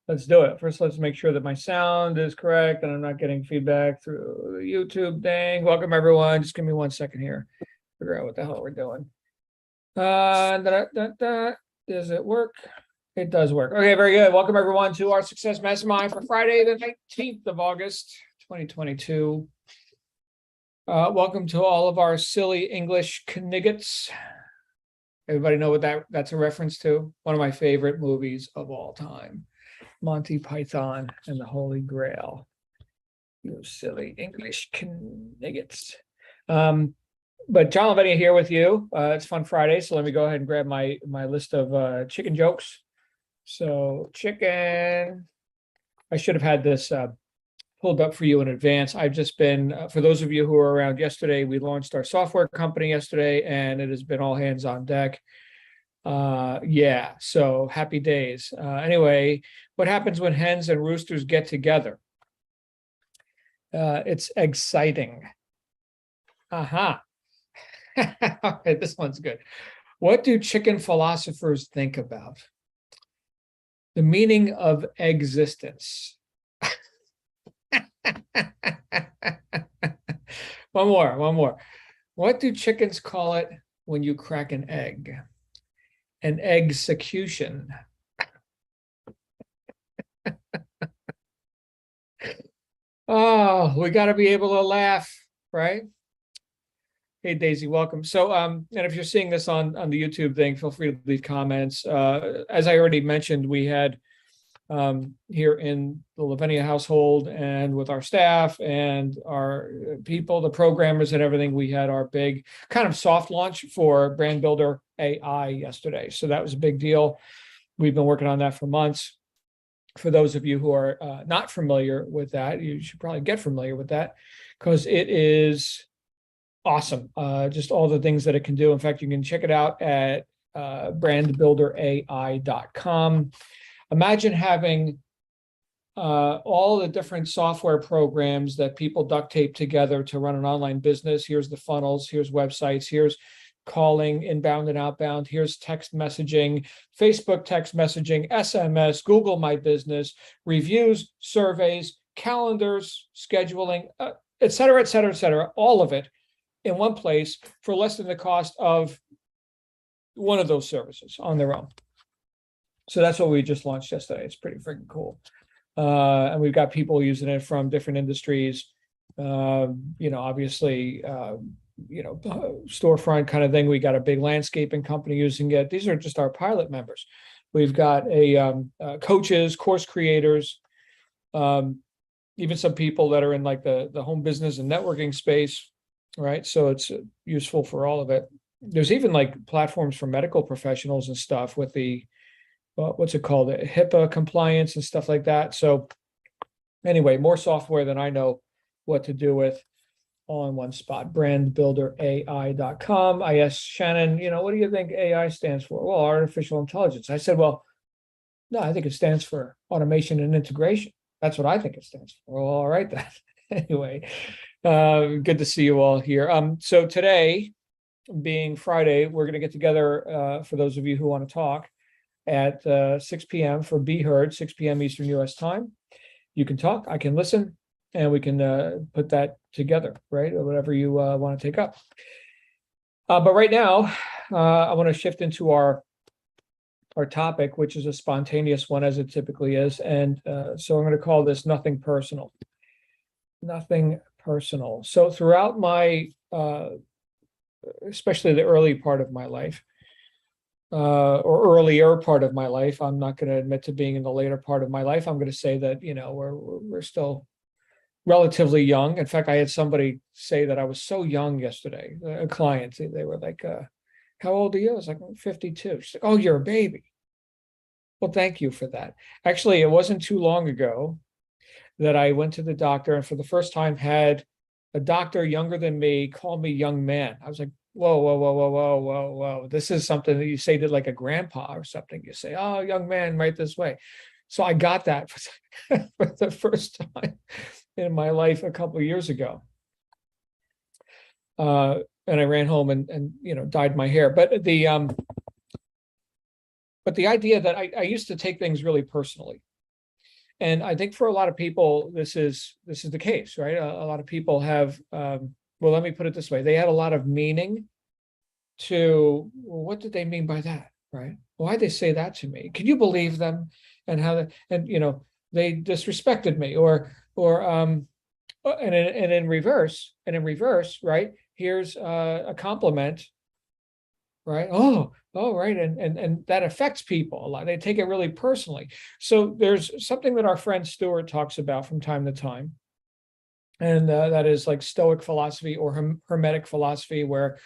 Let's do it. First, let's make sure that my sound is correct and I'm not getting feedback through the YouTube thing. Welcome, everyone. Just give me 1 second here. Figure out what the hell we're doing. Does it work? It does work. Okay, very good. Welcome, everyone, to our Success Mastermind for Friday, the 19th of August, 2022. Welcome to all of our silly English kniggets. Everybody know what that's a reference to? One of my favorite movies of all time. Monty Python and the Holy Grail. You silly English kniggets. But John Lavenia here with you. It's Fun Friday, so let me go ahead and grab my list of chicken jokes. So chicken. I should have had this pulled up for you in advance. I've just been, for those of you who were around yesterday, we launched our software company yesterday, and it has been all hands on deck. Yeah, so happy days. Anyway, what happens when hens and roosters get together? It's exciting. Aha. All right, this one's good. What do chicken philosophers think about? The meaning of existence. One more. What do chickens call it when you crack an egg? An execution. Oh, we got to be able to laugh, right? Hey, Daisy, welcome. So, and if you're seeing this on the YouTube thing, feel free to leave comments. As I already mentioned, we had here in the Lavenia household and with our staff and our people, the programmers and everything, we had our big kind of soft launch for Brand Builder AI yesterday. So that was a big deal. We've been working on that for months. For those of you who are not familiar with that, you should probably get familiar with that because it is awesome. Just all the things that it can do. In fact, you can check it out at brandbuilderai.com. Imagine having all the different software programs that people duct tape together to run an online business. Here's the funnels, here's websites, here's calling, inbound and outbound, here's text messaging, Facebook text messaging, SMS, Google My Business, reviews, surveys, calendars, scheduling, et cetera, et cetera, et cetera, all of it in one place for less than the cost of one of those services on their own. So that's what we just launched yesterday. It's pretty freaking cool. And we've got people using it from different industries, obviously, storefront kind of thing. We got a big landscaping company using it. These are just our pilot members. We've got coaches, course creators, even some people that are in like the home business and networking space, right? So it's useful for all of it. There's even like platforms for medical professionals and stuff with the what's it called? HIPAA compliance and stuff like that. So anyway, more software than I know what to do with all in one spot. Brandbuilderai.com. I asked Shannon, what do you think AI stands for? Well, artificial intelligence. I said, well, no, I think it stands for automation and integration. That's what I think it stands for. Well, all right then. Anyway, good to see you all here. So today, being Friday, we're going to get together for those of you who want to talk at 6 p.m. for Be Heard, 6 p.m. Eastern U.S. time. You can talk, I can listen, and we can put that together, right? Or whatever you want to take up. But right now, I want to shift into our topic, which is a spontaneous one, as it typically is. And so I'm going to call this Nothing Personal. Nothing personal. So throughout my, especially the early part of my life, or earlier part of my life. I'm not going to admit to being in the later part of my life. I'm going to say that, we're still relatively young. In fact, I had somebody say that I was so young yesterday, a client. They were like, how old are you? I was like, I'm 52. She's like, oh, you're a baby. Well, thank you for that. Actually, it wasn't too long ago that I went to the doctor and for the first time had a doctor younger than me call me young man. I was like, whoa. This is something that you say to like a grandpa or something. You say, oh, young man, right this way. So I got that for the first time in my life a couple of years ago. And I ran home and dyed my hair. But the idea that I used to take things really personally. And I think for a lot of people, this is the case, right? A lot of people have, well, let me put it this way. They had a lot of meaning to, well, what did they mean by that, right? Why'd they say that to me? Can you believe them? And how, and they disrespected me, and in reverse, right? Here's a compliment, right? Oh, right. And that affects people a lot. They take it really personally. So there's something that our friend Stuart talks about from time to time. And that is like Stoic philosophy or Hermetic philosophy, where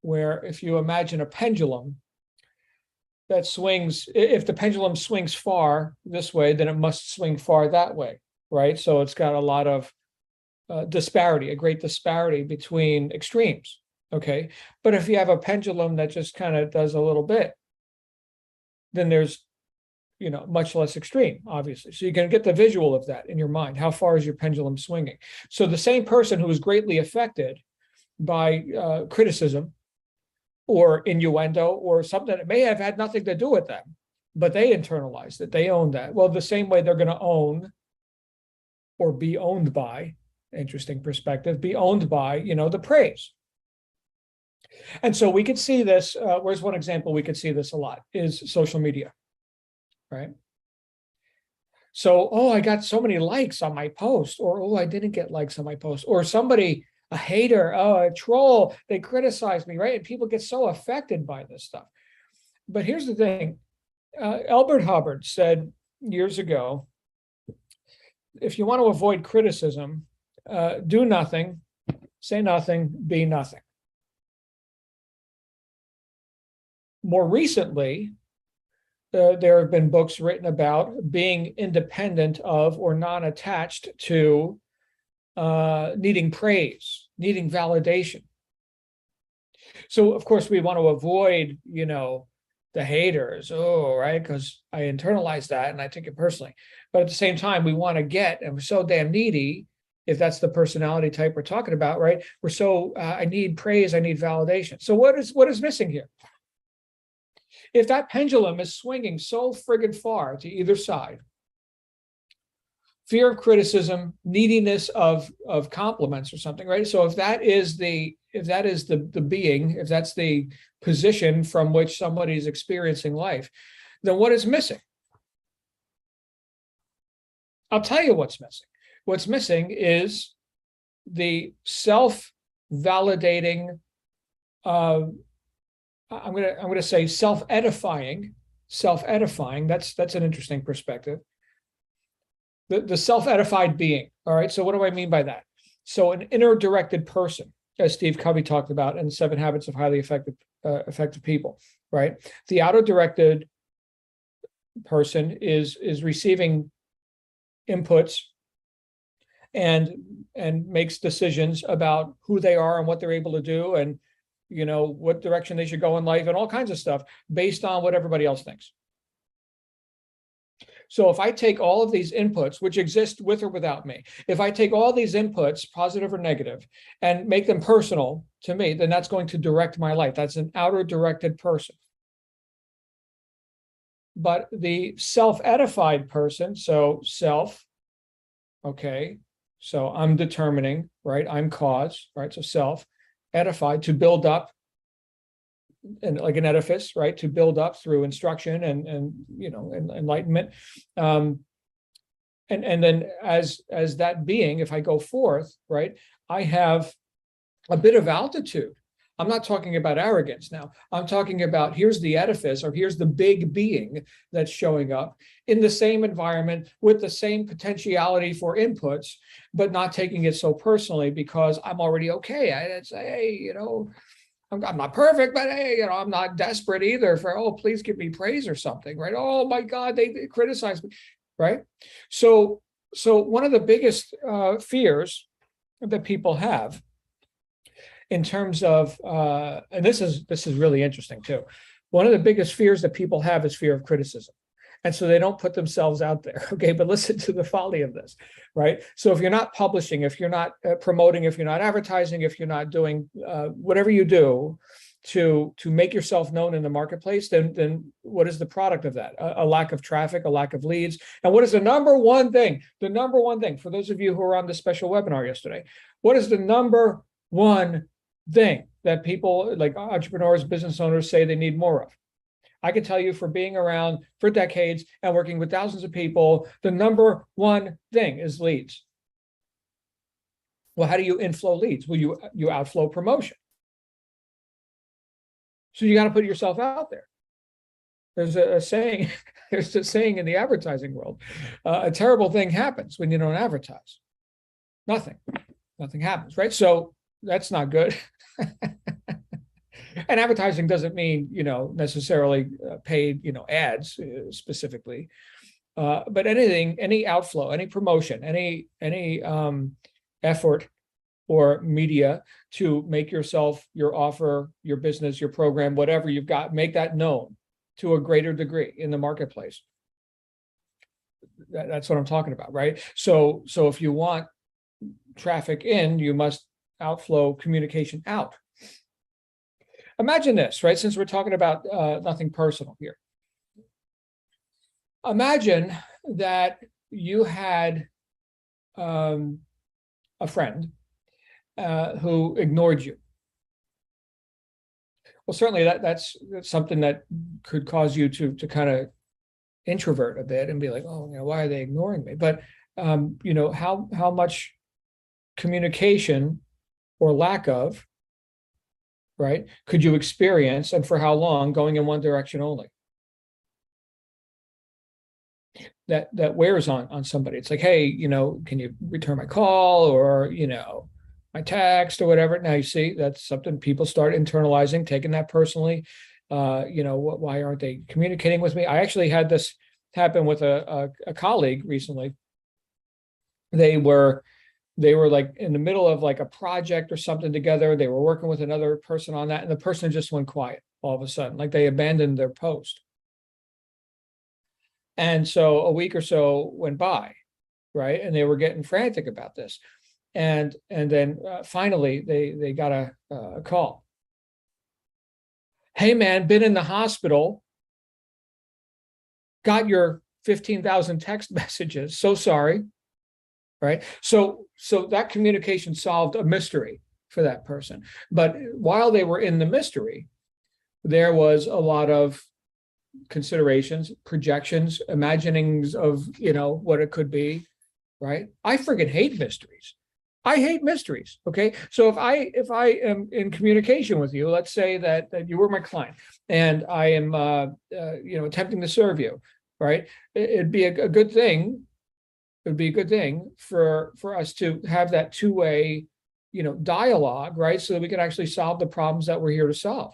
if you imagine a pendulum that swings, if the pendulum swings far this way, then it must swing far that way, right? So it's got a lot of disparity, a great disparity between extremes. Okay. But if you have a pendulum that just kind of does a little bit, then there's, much less extreme, obviously. So you can get the visual of that in your mind. How far is your pendulum swinging? So the same person who is greatly affected by criticism or innuendo or something that may have had nothing to do with them, but they internalized it. They own that. Well, the same way they're going to own or be owned by, interesting perspective, be owned by, the praise. And so we could see this, where's one example we could see this a lot is social media, right? So, oh, I got so many likes on my post, or, oh, I didn't get likes on my post, or somebody, a hater, a troll, they criticize me, right? And people get so affected by this stuff. But here's the thing. Albert Hubbard said years ago, if you want to avoid criticism, do nothing, say nothing, be nothing. More recently, there have been books written about being independent of or non-attached to needing praise, needing validation. So, of course, we want to avoid, the haters, right? Because I internalize that and I take it personally. But at the same time, we want to get, and we're so damn needy, if that's the personality type we're talking about, right? We're so, I need praise, I need validation. So what is missing here? If that pendulum is swinging so friggin' far to either side, fear of criticism, neediness of compliments or something, right? So if that is the being, if that's the position from which somebody's experiencing life, then what is missing? I'll tell you what's missing. What's missing is the self-validating, I'm gonna say self-edifying. That's an interesting perspective. The self-edified being. All right. So what do I mean by that? So an inner-directed person, as Steve Covey talked about in 7 Habits of Highly Effective People. Right. The outer-directed person is receiving inputs and makes decisions about who they are and what they're able to do and what direction they should go in life and all kinds of stuff based on what everybody else thinks. So if I take all of these inputs, which exist with or without me, if I take all these inputs, positive or negative, and make them personal to me, then that's going to direct my life. That's an outer directed person. But the self-edified person, so self, okay, so I'm determining, right? I'm cause, right? So self, edified, to build up, and like an edifice, right? To build up through instruction and enlightenment. And then as that being, if I go forth, right, I have a bit of altitude. I'm not talking about arrogance now. I'm talking about here's the edifice, or here's the big being that's showing up in the same environment with the same potentiality for inputs, but not taking it so personally because I'm already okay. I'd say, hey, I'm not perfect, but hey, I'm not desperate either for, oh, please give me praise or something, right? Oh my God, they criticize me, right? So one of the biggest fears that people have in terms of, and this is really interesting too. One of the biggest fears that people have is fear of criticism. And so they don't put themselves out there. Okay, but listen to the folly of this, right? So if you're not publishing, if you're not promoting, if you're not advertising, if you're not doing whatever you do to make yourself known in the marketplace, then what is the product of that? A lack of traffic, a lack of leads. And what is the number one thing? The number one thing, for those of you who were on the special webinar yesterday, what is the number one thing that people like entrepreneurs, business owners say they need more of? I can tell you, for being around for decades and working with thousands of people, the number one thing is leads. Well, how do you inflow leads? Well, you outflow promotion. So you got to put yourself out there. There's a saying, there's a saying in the advertising world, a terrible thing happens when you don't advertise. Nothing happens, right? So that's not good. And advertising doesn't mean, necessarily paid, ads specifically, but anything, any outflow, any promotion, any effort or media to make yourself, your offer, your business, your program, whatever you've got, make that known to a greater degree in the marketplace. That's what I'm talking about, right? So if you want traffic in, you must outflow communication out. Imagine this, right? Since we're talking about nothing personal here. Imagine that you had a friend who ignored you. Well, certainly that's something that could cause you to kind of introvert a bit and be like, oh, why are they ignoring me? But how much communication or lack of, right, could you experience, and for how long, going in one direction only? That wears on somebody. It's like, hey, can you return my call, or my text, or whatever. Now you see, that's something people start internalizing, taking that personally. Why aren't they communicating with me? I actually had this happen with a colleague recently. They were like in the middle of like a project or something together. They were working with another person on that, and the person just went quiet all of a sudden, like they abandoned their post. And so a week or so went by, right? And they were getting frantic about this. And then finally they got a call. Hey man, been in the hospital, got your 15,000 text messages. So sorry. Right. So that communication solved a mystery for that person. But while they were in the mystery, there was a lot of considerations, projections, imaginings of, what it could be. Right. I friggin' hate mysteries. I hate mysteries. Okay. So if I am in communication with you, let's say that you were my client and I am, attempting to serve you, right? It'd be a good thing. It would be a good thing for us to have that two-way, dialogue, right? So that we can actually solve the problems that we're here to solve.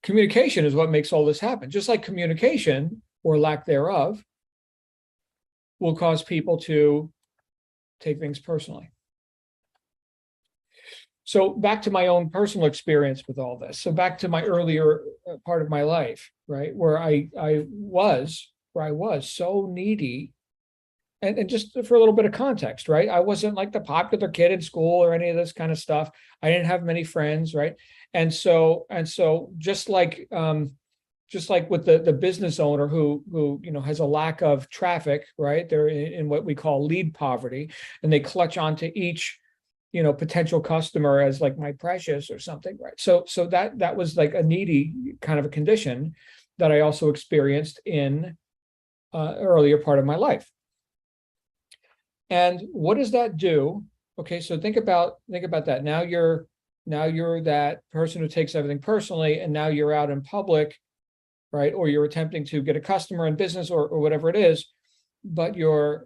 Communication is what makes all this happen. Just like communication, or lack thereof, will cause people to take things personally. So back to my own personal experience with all this. So back to my earlier part of my life, right? Where I was so needy. And just for a little bit of context, right? I wasn't like the popular kid in school or any of this kind of stuff. I didn't have many friends, right? And so just like with the business owner who has a lack of traffic, right? They're in what we call lead poverty, and they clutch onto each potential customer as like my precious or something, right? So that was like a needy kind of a condition that I also experienced in earlier part of my life. And what does that do? Okay, so think about that. Now you're that person who takes everything personally, and now you're out in public, right? Or you're attempting to get a customer in business or whatever it is, but you're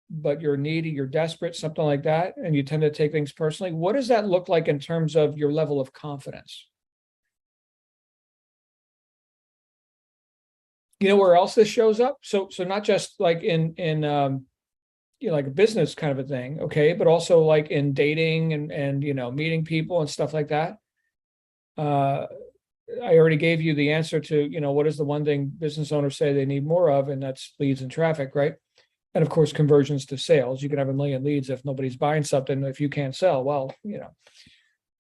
needy, you're desperate, something like that, and you tend to take things personally. What does that look like in terms of your level of confidence? Where else this shows up? So not just like in like a business kind of a thing, okay, but also like in dating and meeting people and stuff like that. I already gave you the answer to, what is the one thing business owners say they need more of, and that's leads and traffic, right? And of course, conversions to sales. You can have 1 million leads if nobody's buying something. If you can't sell, well,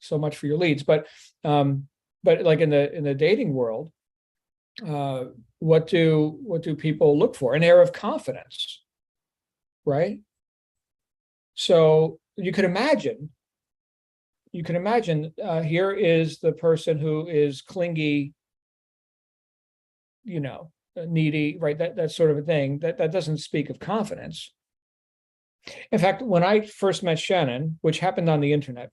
so much for your leads. But like in the dating world, what do people look for? An air of confidence, right? So you can imagine, here is the person who is clingy, needy, right? That sort of a thing. That doesn't speak of confidence. In fact, when I first met Shannon, which happened on the internet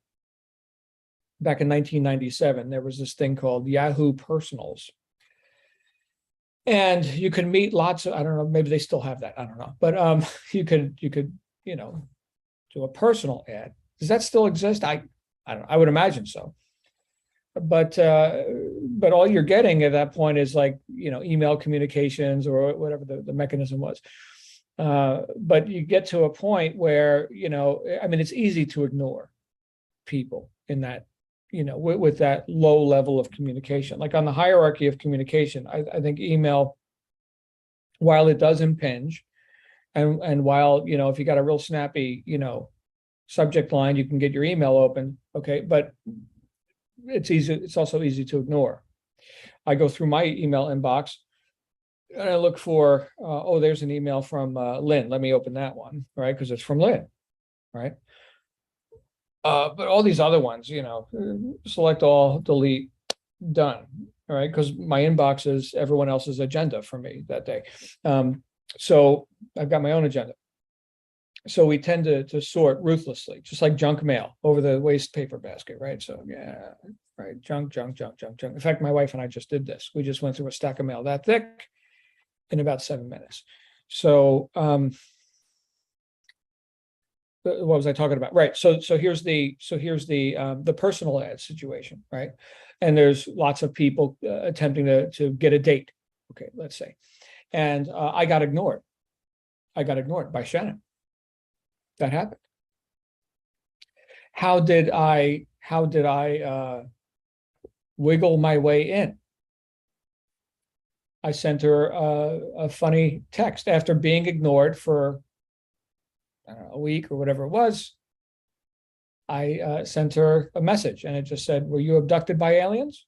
back in 1997, there was this thing called Yahoo Personals. And you could meet lots of, I don't know, maybe they still have that, I don't know. But you could, do a personal ad. Does that still exist? I don't know. I would imagine so. But all you're getting at that point is like, email communications or whatever the mechanism was. But you get to a point where, it's easy to ignore people in that, with that low level of communication. Like on the hierarchy of communication, I think email, while it does impinge, and while, if you got a real snappy, subject line, you can get your email open. Okay. But it's easy. It's also easy to ignore. I go through my email inbox and I look for, there's an email from Lynn. Let me open that one, right? Because it's from Lynn, right? But all these other ones, select all, delete, done, all right? Because my inbox is everyone else's agenda for me that day. So I've got my own agenda. So we tend to sort ruthlessly, just like junk mail over the waste paper basket, right? So yeah, right, junk. In fact, my wife and I just did this. We just went through a stack of mail that thick in about 7 minutes. So what was I talking about? Right. So here's the personal ad situation, right? And there's lots of people attempting to get a date. Okay, let's say, and I got ignored. I got ignored by Shannon. That happened. How did I wiggle my way in? I sent her a funny text after being ignored for, I don't know, a week or whatever it was. I sent her a message and it just said, "Were you abducted by aliens?"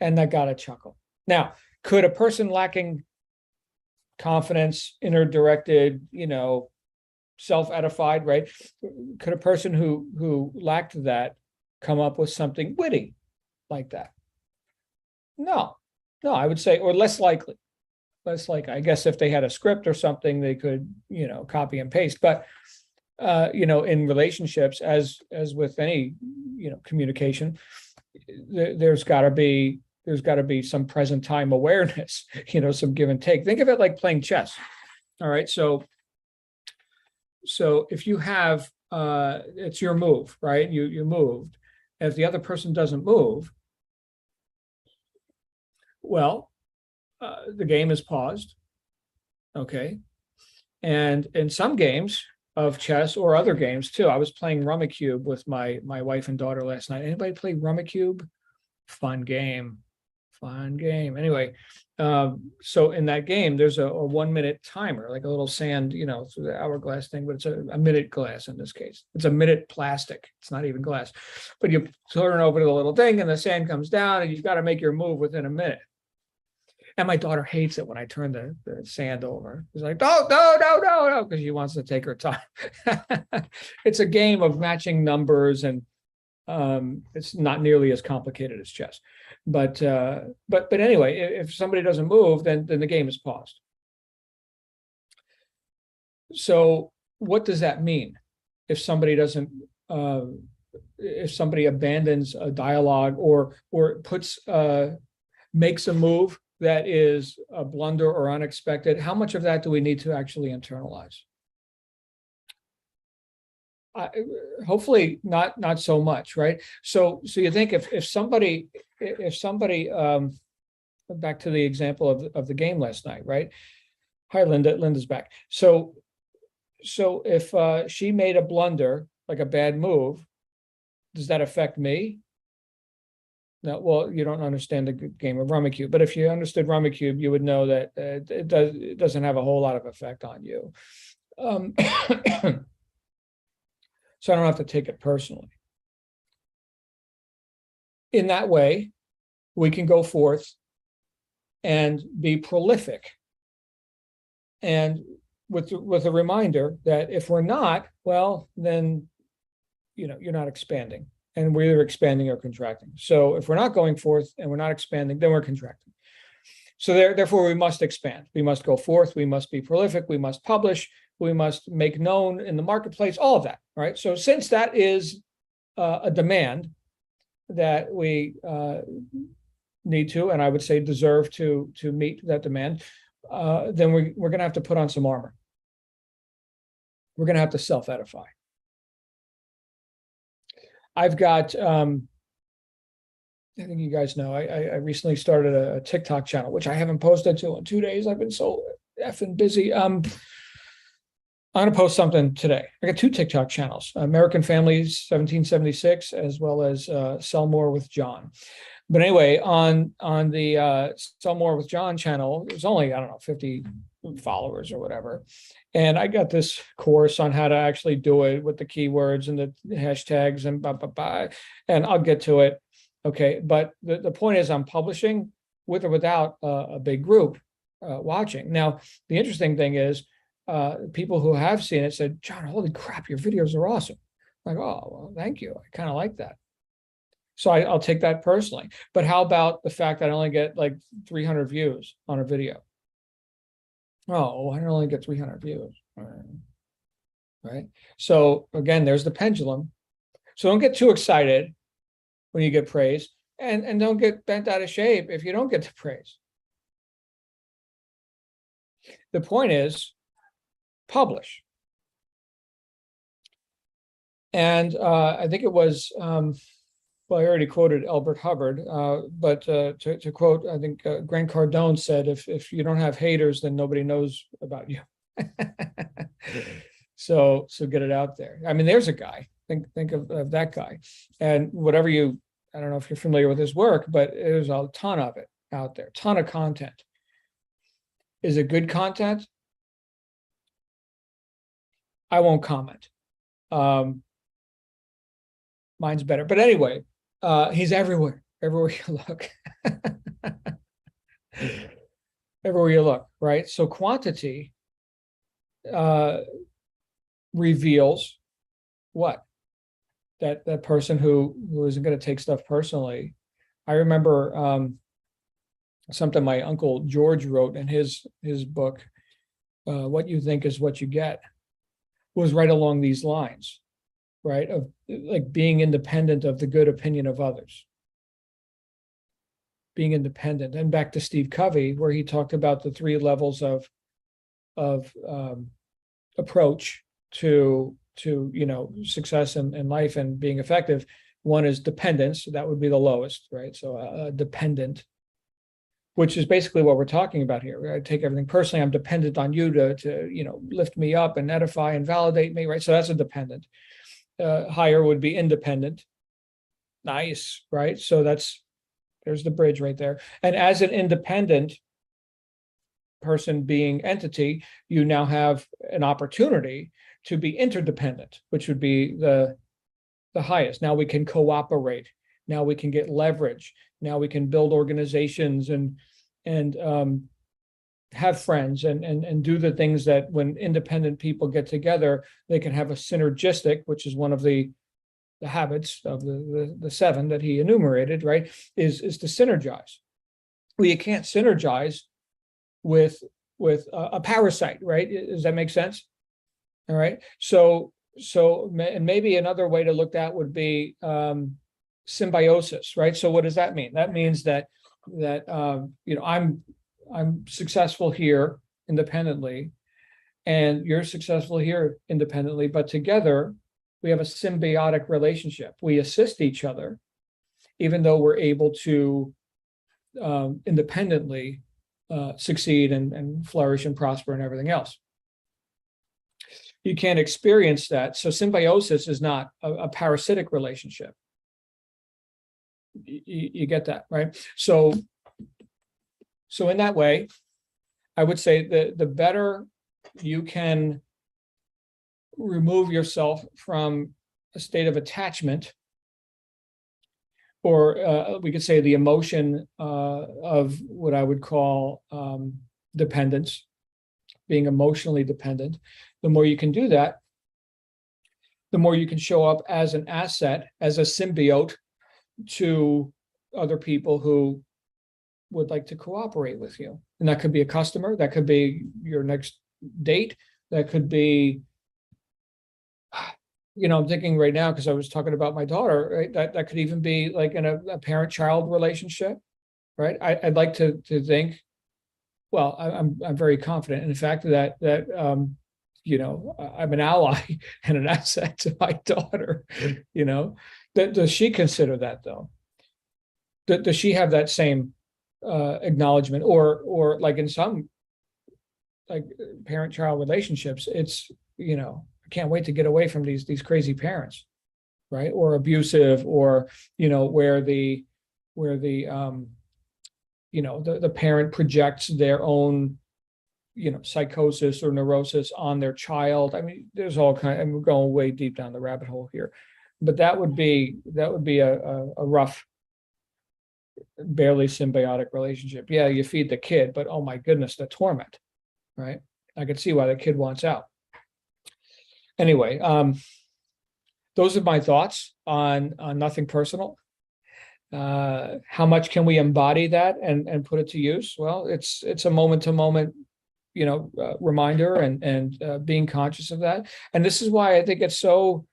And that got a chuckle. Now, could a person lacking confidence, inner directed, self-edified, right? Could a person who lacked that come up with something witty like that? No, I would say, or less likely. I guess if they had a script or something, they could, copy and paste. But, in relationships, as with any, communication, there's got to be some present time awareness, some give and take. Think of it like playing chess. All right. So if you have, it's your move, right? You moved. If the other person doesn't move, well, the game is paused. Okay. And in some games of chess or other games too, I was playing Rummikub with my wife and daughter last night. Anybody play Rummikub? Fun game. Anyway, so in that game, there's a 1 minute timer, like a little sand, through the hourglass thing, but it's a minute glass in this case. It's a minute plastic. It's not even glass. But you turn over to the little thing and the sand comes down and you've got to make your move within a minute. And my daughter hates it when I turn the sand over. She's like, no, because she wants to take her time. It's a game of matching numbers, and it's not nearly as complicated as chess. But anyway, if somebody doesn't move, then the game is paused. So what does that mean? If somebody doesn't, if somebody abandons a dialogue or makes a move that is a blunder or unexpected, how much of that do we need to actually internalize? Hopefully not so much, right? So you think if somebody back to the example of the game last night, right? Hi, Linda's back. So if she made a blunder, like a bad move, does that affect me? No, well, you don't understand the game of Rummikub, but if you understood Rummikub, you would know that it doesn't have a whole lot of effect on you. So I don't have to take it personally. in that way, we can go forth and be prolific. And with a reminder that if we're not, well, then, you're not expanding. And we're either expanding or contracting. So if we're not going forth and we're not expanding, then we're contracting. So therefore, we must expand. We must go forth. We must be prolific. We must publish. We must make known in the marketplace, all of that, right? So since that is a demand that we need to, and I would say deserve to meet that demand, then we're going to have to put on some armor. We're going to have to self-edify. I've got, I think you guys know, I recently started a TikTok channel, which I haven't posted to in 2 days. I've been so effing busy. I'm going to post something today. I got 2 TikTok channels, American Families 1776, as well as Sell More with John. But anyway, on the Sell More with John channel, there's only, 50 followers or whatever. And I got this course on how to actually do it with the keywords and the hashtags and blah, blah, blah. And I'll get to it. Okay. But the point is I'm publishing with or without a big group watching. Now, the interesting thing is people who have seen it said, John, holy crap, your videos are awesome. I'm like, oh, well, thank you. I kind of like that. So I'll take that personally. But how about the fact that I only get like 300 views on a video? Oh, I only get 300 views. Right. So again, there's the pendulum. So don't get too excited when you get praise, and don't get bent out of shape if you don't get the praise. The point is, publish. And I think it was, well, I already quoted Elbert Hubbard, but to quote, I think Grant Cardone said, if you don't have haters, then nobody knows about you. So get it out there. I mean, there's a guy. Think of that guy. And whatever I don't know if you're familiar with his work, but there's a ton of it out there, ton of content. Is it good content? I won't comment. Mine's better. But anyway, he's everywhere you look. Everywhere you look, right? So quantity reveals what? That person who isn't going to take stuff personally. I remember something my uncle George wrote in his book, What You Think Is What You Get, was right along these lines, right? Of like being independent of the good opinion of others. Being independent. And back to Steve Covey, where he talked about the 3 levels of approach to success in life and being effective. One is dependence. That would be the lowest, right? So dependent, which is basically what we're talking about here. I take everything personally. I'm dependent on you to lift me up and edify and validate me, right? So that's a dependent. Higher would be independent. Nice, right? So there's the bridge right there. And as an independent person being entity, you now have an opportunity to be interdependent, which would be the highest. Now we can cooperate. Now we can get leverage. Now we can build organizations and have friends and do the things that when independent people get together, they can have a synergistic, which is one of the habits of the 7 that he enumerated, right? Is to synergize. Well, you can't synergize with a parasite, right? Does that make sense? All right. So and maybe another way to look at would be symbiosis, right? So what does that mean? That means that I'm successful here independently, and you're successful here independently, but together we have a symbiotic relationship. We assist each other, even though we're able to independently succeed and flourish and prosper and everything else. You can't experience that. So symbiosis is not a parasitic relationship. You get that, right? So in that way, I would say that the better you can remove yourself from a state of attachment we could say the emotion of what I would call dependence, being emotionally dependent. The more you can do that, the more you can show up as an asset, as a symbiote to other people who would like to cooperate with you. And that could be a customer, that could be your next date, that could be, I'm thinking right now, because I was talking about my daughter, right? That could even be like in a parent-child relationship, right? I'd like to think, well, I'm very confident in the fact that I'm an ally and an asset to my daughter. Does she consider that though? Does she have that same acknowledgement, or like in some like parent-child relationships, it's I can't wait to get away from these crazy parents, right? Or abusive, or where the parent projects their own psychosis or neurosis on their child. I mean, there's all kind, and we're going way deep down the rabbit hole here, but that would be a rough, barely symbiotic relationship. Yeah, you feed the kid, but oh my goodness, the torment, right? I could see why the kid wants out. Anyway, those are my thoughts on nothing personal. How much can we embody that and put it to use? Well, it's a moment to moment, reminder and being conscious of that. And this is why I think it's so,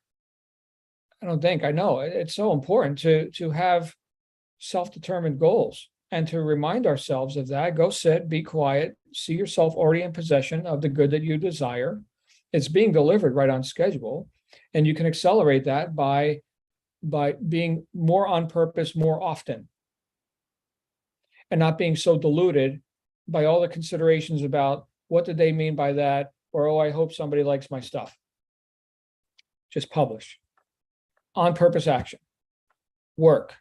I know it's so important to have self-determined goals and to remind ourselves of that. Go sit, be quiet, see yourself already in possession of the good that you desire. It's being delivered right on schedule. And you can accelerate that by being more on purpose more often and not being so diluted by all the considerations about what did they mean by that, or oh, I hope somebody likes my stuff. Just publish. On purpose action. Work,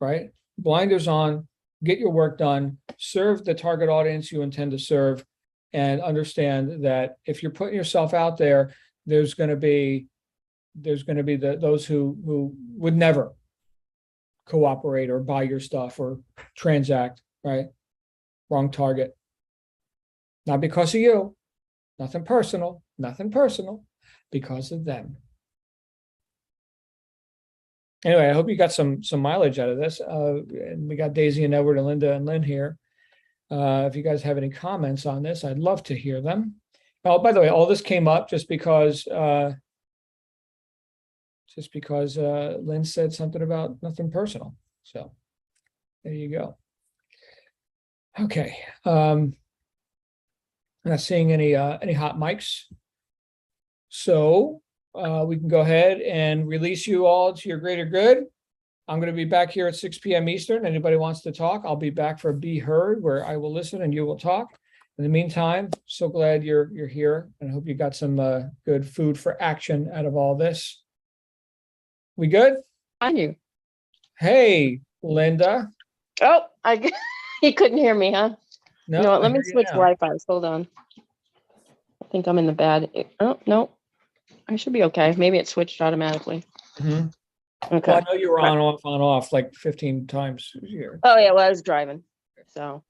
right? Blinders on, get your work done, serve the target audience you intend to serve, and understand that if you're putting yourself out there, there's going to be those who would never cooperate or buy your stuff or transact, right? Wrong target. Not because of you, nothing personal, because of them. Anyway, I hope you got some mileage out of this. And we got Daisy and Edward and Linda and Lynn here. If you guys have any comments on this, I'd love to hear them. Oh, by the way, all this came up just because Lynn said something about nothing personal. So there you go. Okay. I'm not seeing any hot mics. So we can go ahead and release you all to your greater good. I'm going to be back here at 6 p.m. Eastern. Anybody wants to talk, I'll be back for Be Heard, where I will listen and you will talk. In the meantime, so glad you're here, and I hope you got some good food for action out of all this. We good? I knew. Hey, Linda. Oh, you couldn't hear me, huh? No, you know what? Let I me hear you switch now. Wi-Fi. Hold on. I think I'm in the bad. Oh, no. I should be okay. Maybe it switched automatically. Mm-hmm. Okay. Well, I know you were on off like 15 times here. Oh, yeah. Well, I was driving. So,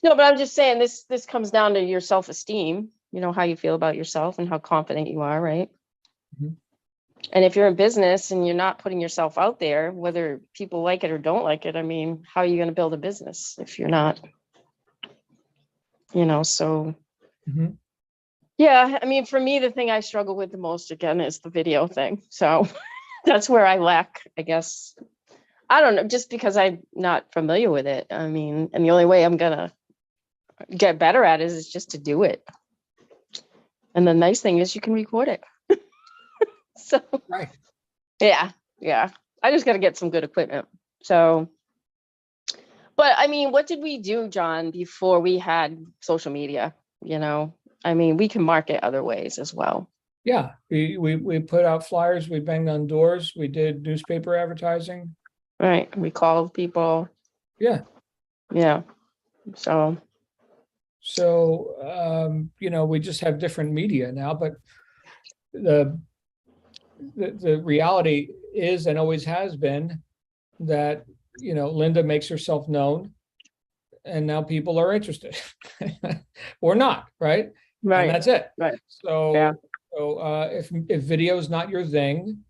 no, but I'm just saying this comes down to your self-esteem, how you feel about yourself and how confident you are, right? Mm-hmm. And if you're in business and you're not putting yourself out there, whether people like it or don't like it, I mean, how are you going to build a business if you're not, so. Mm-hmm. Yeah, I mean, for me, the thing I struggle with the most, again, is the video thing. So that's where I lack, I guess. I don't know, just because I'm not familiar with it. I mean, and the only way I'm going to get better at it is just to do it. And the nice thing is you can record it. So, right. Yeah. I just got to get some good equipment. So, but I mean, what did we do, John, before we had social media? I mean, we can market other ways as well. Yeah, we put out flyers, we banged on doors, we did newspaper advertising. Right. We called people. Yeah. Yeah. So, we just have different media now, but the reality is, and always has been, that Linda makes herself known, and now people are interested or not, right? And Right. that's it. Right. So, Yeah. if video is not your thing,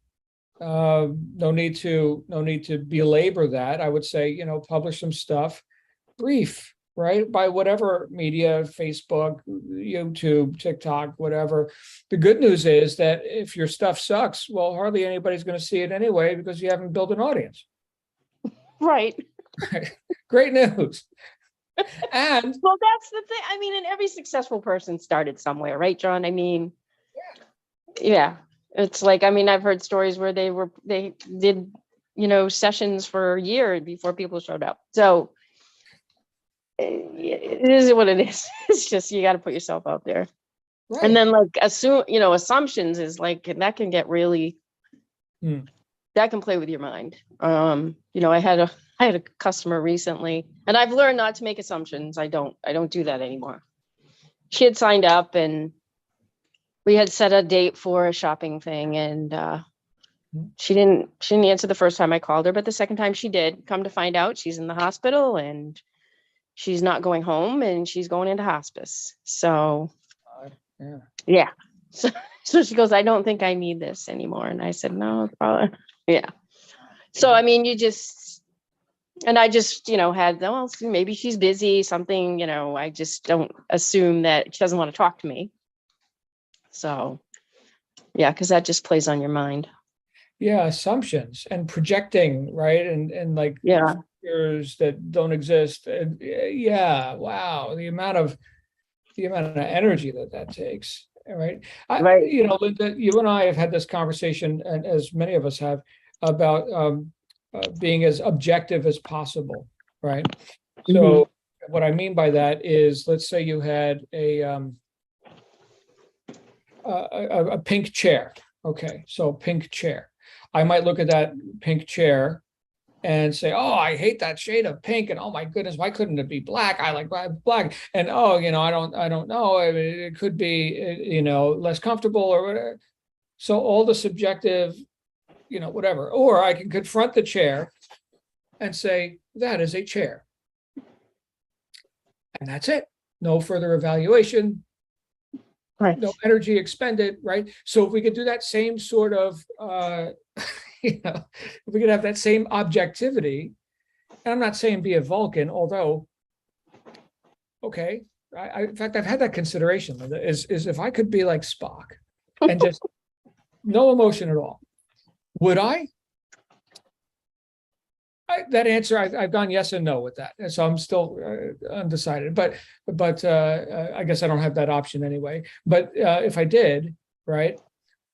no need to belabor that. I would say, publish some stuff, brief, right? By whatever media, Facebook, YouTube, TikTok, whatever. The good news is that if your stuff sucks, well, hardly anybody's going to see it anyway because you haven't built an audience. Right. Great news. And well, that's the thing. I mean, and every successful person started somewhere, right, John? I mean, yeah. It's like, I mean, I've heard stories where they did, sessions for a year before people showed up. So it is what it is. It's just, you got to put yourself out there. right. And then like assumptions is like, that can get really, that can play with your mind. I had a customer recently, and I've learned not to make assumptions. I don't do that anymore. She had signed up, and we had set a date for a shopping thing, and she didn't answer the first time I called her, but the second time she did. Come to find out, she's in the hospital and she's not going home, and she's going into hospice. So yeah. So she goes, I don't think I need this anymore. And I said, no, probably. Yeah. So, I mean, I just, had, well, maybe she's busy, something, I just don't assume that she doesn't want to talk to me. So, yeah, because that just plays on your mind. Yeah, assumptions and projecting, right? And like fears that don't exist. And yeah, wow, the amount of energy that takes, right? Right. Linda, you and I have had this conversation, and as many of us have, about being as objective as possible, right? So what I mean by that is, let's say you had a pink chair. Okay, so pink chair. I might look at that pink chair and say, oh, I hate that shade of pink, and oh my goodness, why couldn't it be black? I like black. And oh, I don't know. I mean, it could be, less comfortable or whatever. So all the subjective, whatever. Or I can confront the chair and say, that is a chair. And that's it. No further evaluation. Right. No energy expended, right? So if we could do that same sort of, if we could have that same objectivity, and I'm not saying be a Vulcan, although, okay, in fact, I've had that consideration, Linda, is if I could be like Spock and just no emotion at all, would I? That answer, I've gone yes and no with that, and so I'm still undecided. But I guess I don't have that option anyway. But if I did, right?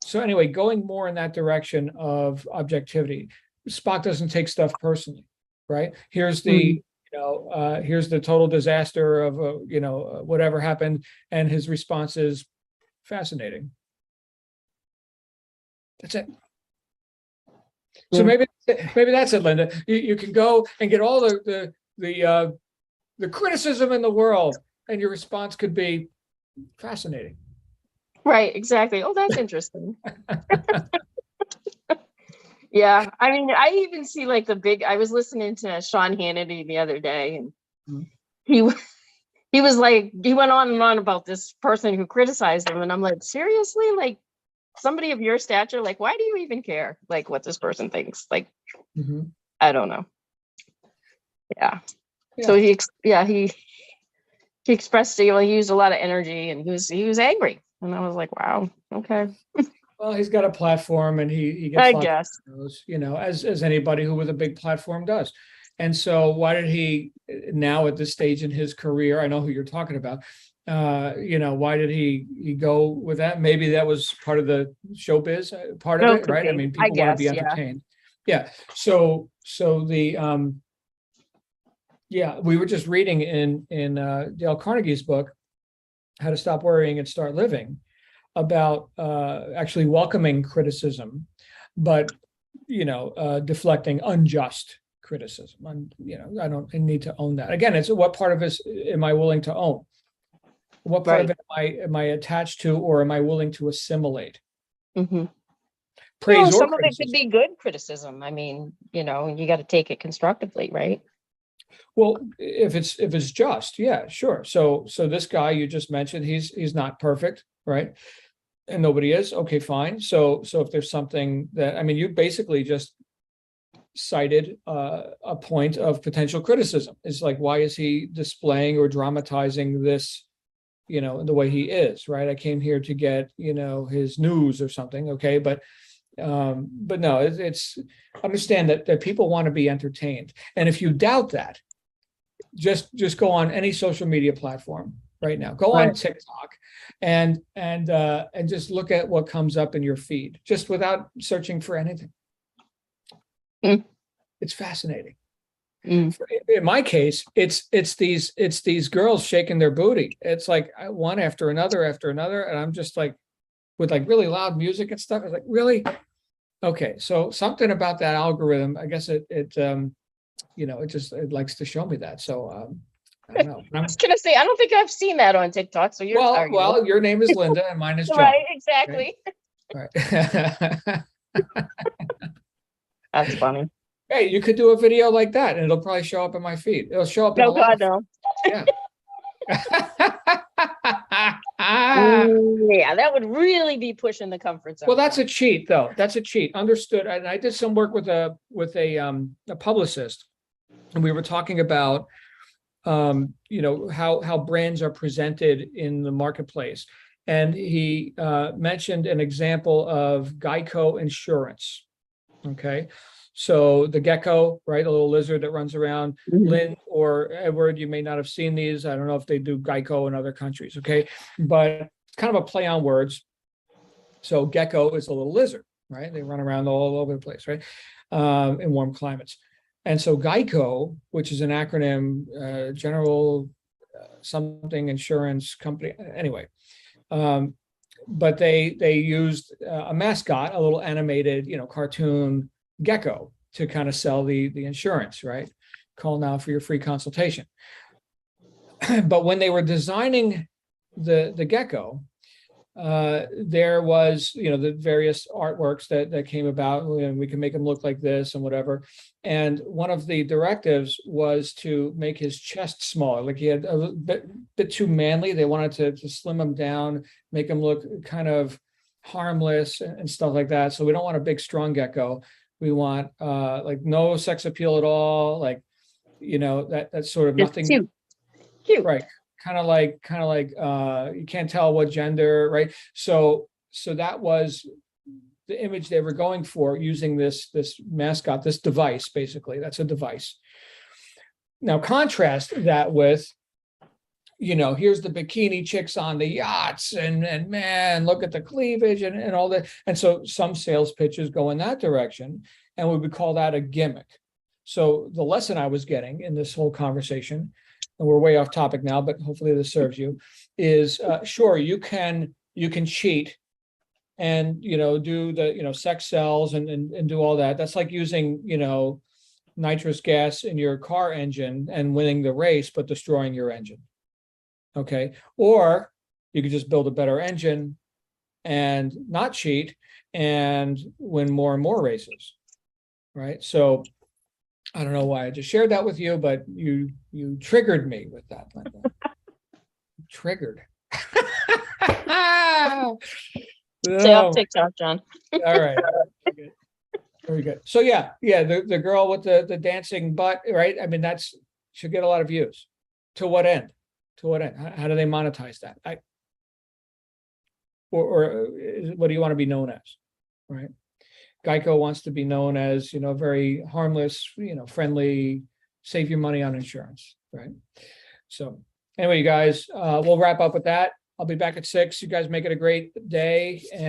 So anyway, going more in that direction of objectivity, Spock doesn't take stuff personally, right? Here's the here's the total disaster of whatever happened, and his response is fascinating. That's it. So maybe that's it, Linda. You can go and get all the criticism in the world, and your response could be fascinating. Right, exactly. Oh, that's interesting. Yeah, I mean, I even see like I was listening to Sean Hannity the other day, and he was like, he went on and on about this person who criticized him, and I'm like, seriously? Like, somebody of your stature, like, why do you even care, like, what this person thinks? Like, I don't know. Yeah. So he expressed, he used a lot of energy, and he was angry, and I was like, wow, okay. Well, he's got a platform, and he gets lots of those, as anybody who with a big platform does. And so why did he now at this stage in his career, I know who you're talking about, why did he go with that? Maybe that was part of the showbiz part of it, right? I mean, people want to be entertained. Yeah. So the we were just reading in Dale Carnegie's book, How to Stop Worrying and Start Living, about actually welcoming criticism, but deflecting unjust criticism. I need to own that. Again, it's what part of this am I willing to own? What part of it am I attached to, or am I willing to assimilate? praise or some of it criticism. could be good criticism. I mean, you got to take it constructively, right? Well, if it's just, yeah, sure. So this guy you just mentioned, he's not perfect, right? And nobody is. Okay, fine. So if there's something that, I mean, you basically just cited a point of potential criticism. It's like, why is he displaying or dramatizing this, the way he is, right? I came here to get, his news or something. Okay, but no, it's understand that people want to be entertained, and if you doubt that, just go on any social media platform right now. Go on Right. TikTok and just look at what comes up in your feed, just without searching for anything. Mm. It's fascinating. Mm. In my case, it's these girls shaking their booty. It's like one after another, and I'm just like, with like really loud music and stuff. It's like, really? Okay, so something about that algorithm, I guess it likes to show me that. So I don't know. I was gonna say, I don't think I've seen that on TikTok. So you're Well, your name is Linda and mine is John. right, exactly. Right. Right. That's funny. Hey, you could do a video like that, and it'll probably show up in my feed. It'll show up in No, a lot God, no. Yeah. Yeah, that would really be pushing the comfort zone. Well, that's a cheat, though. That's a cheat. Understood. And I did some work with a publicist, and we were talking about how brands are presented in the marketplace. And he mentioned an example of Geico Insurance. Okay. So the gecko, right? A little lizard that runs around. Mhm. Lynn or Edward, you may not have seen these. I don't know if they do Geico in other countries. Okay. But it's kind of a play on words. So gecko is a little lizard, right? They run around all over the place, right? In warm climates. And so Geico, which is an acronym, General something Insurance Company, anyway. But they used a mascot, a little animated, cartoon gecko to kind of sell the insurance, right? Call now for your free consultation. But when they were designing the gecko, there was, the various artworks that came about, and we can make him look like this and whatever. And one of the directives was to make his chest smaller. Like he had a bit too manly. They wanted to slim him down, make him look kind of harmless and stuff like that. So we don't want a big, strong gecko. We want like no sex appeal at all. Like, that's sort of Just nothing. cute. Right. Kind of like you can't tell what gender, right? So that was the image they were going for, using this mascot, this device. Basically, that's a device. Now contrast that with, here's the bikini chicks on the yachts, and man, look at the cleavage and all that. And so some sales pitches go in that direction, and we would call that a gimmick. So the lesson I was getting in this whole conversation, and we're way off topic now, but hopefully this serves you, is sure, you can cheat and do the sex sells and do all that. That's like using nitrous gas in your car engine and winning the race but destroying your engine. Okay. Or you could just build a better engine and not cheat and win more and more races. Right. So I don't know why I just shared that with you, but you triggered me with that, Linda. Triggered. Stay off TikTok, John. All right. Very good. So yeah, the girl with the dancing butt, right? I mean, should get a lot of views. To what end? To what end? How do they monetize that? Or what do you want to be known as? Right. Geico wants to be known as, very harmless, friendly, save your money on insurance, right? So anyway, you guys, we'll wrap up with that. I'll be back at 6. You guys make it a great day. And